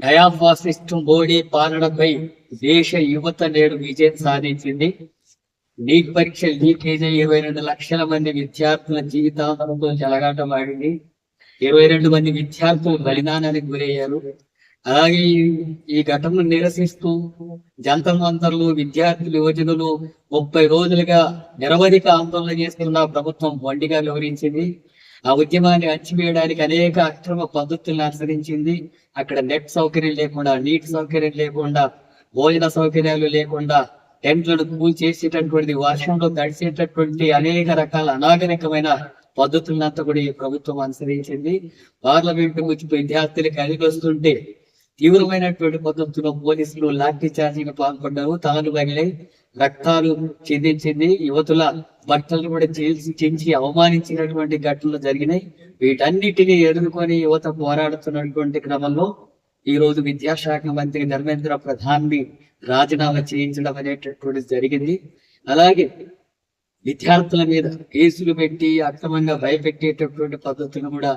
డయాఫాసిస్ట్ మోడీ పాలనపై దేశ యువత నేడు విజయం సాధించింది. నీట్ పరీక్ష లీకేజ్ 22 లక్షల మంది విద్యార్థుల జీవితాలతో చెలగాటమాడింది. 22 మంది విద్యార్థులు బలిదానానికి గురయ్యారు. అలాగే ఈ ఘటనను నిరసిస్తూ జంతర్ మంతర్లు విద్యార్థులు యువజనులు 30 రోజులుగా నిరవధిక ఆందోళన చేస్తున్న ప్రభుత్వం మొండిగా వివరించింది. ఆ ఉద్యమాన్ని అణచివేయడానికి అనేక అక్రమ పద్ధతులను అనుసరించింది. అక్కడ నెట్ సౌకర్యం లేకుండా, నీటి సౌకర్యం లేకుండా, భోజన సౌకర్యాలు లేకుండా, టెంట్లను కూల్ చేసేటటువంటి, వర్షంలో తడిసేటటువంటి అనేక రకాల అనాగరికమైన పద్ధతులంతా కూడా ఈ ప్రభుత్వం అనుసరించింది. పార్లమెంట్ వచ్చి విద్యార్థులకు అదిగొస్తుంటే తీవ్రమైనటువంటి పద్ధతిలో పోలీసులు లాఠీ చార్జీకి పాల్పడ్డారు. తాను పగిలై రక్తాలు చిందించింది. యువతుల భక్తులను కూడా చించి అవమానించినటువంటి ఘటనలు జరిగినాయి. వీటన్నిటిని ఎదుర్కొని యువత పోరాడుతున్నటువంటి క్రమంలో ఈ రోజు విద్యాశాఖ మంత్రి ధర్మేంద్ర ప్రధాన్ని రాజీనామా చేయించడం అనేటటువంటిది జరిగింది. అలాగే విద్యార్థుల మీద కేసులు పెట్టి అక్రమంగా భయపెట్టేటటువంటి పద్ధతులను కూడా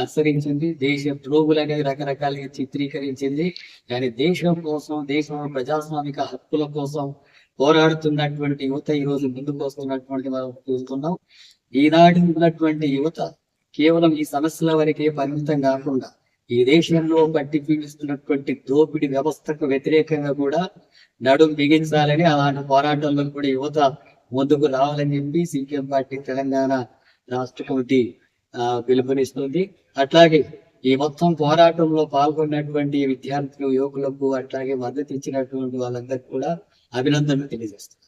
అనుసరించింది. దేశ ద్రోగులు అనేది రకరకాలుగా చిత్రీకరించింది. కానీ దేశం కోసం, దేశంలో ప్రజాస్వామిక హక్కుల కోసం పోరాడుతున్నటువంటి యువత ఈ రోజు ముందుకు వస్తున్నటువంటి మనం చూస్తున్నాం. ఈనాడు ఉన్నటువంటి యువత కేవలం ఈ సమస్యల వరకే పరిమితం కాకుండా ఈ దేశంలో పట్టి పీడిస్తున్నటువంటి దోపిడి వ్యవస్థకు వ్యతిరేకంగా కూడా నడుం బిగించాలని, అలాంటి పోరాటంలో కూడా యువత ముందుకు రావాలని చెప్పి సిపిఎం పార్టీ తెలంగాణ రాష్ట్ర కమిటీ పిలుపునిస్తుంది. అట్లాగే ఈ మొత్తం పోరాటంలో పాల్గొన్నటువంటి విద్యార్థులు, యువకులకు అట్లాగే మద్దతు ఇచ్చినటువంటి వాళ్ళందరికీ కూడా అభినందనలు తెలియజేస్తారు.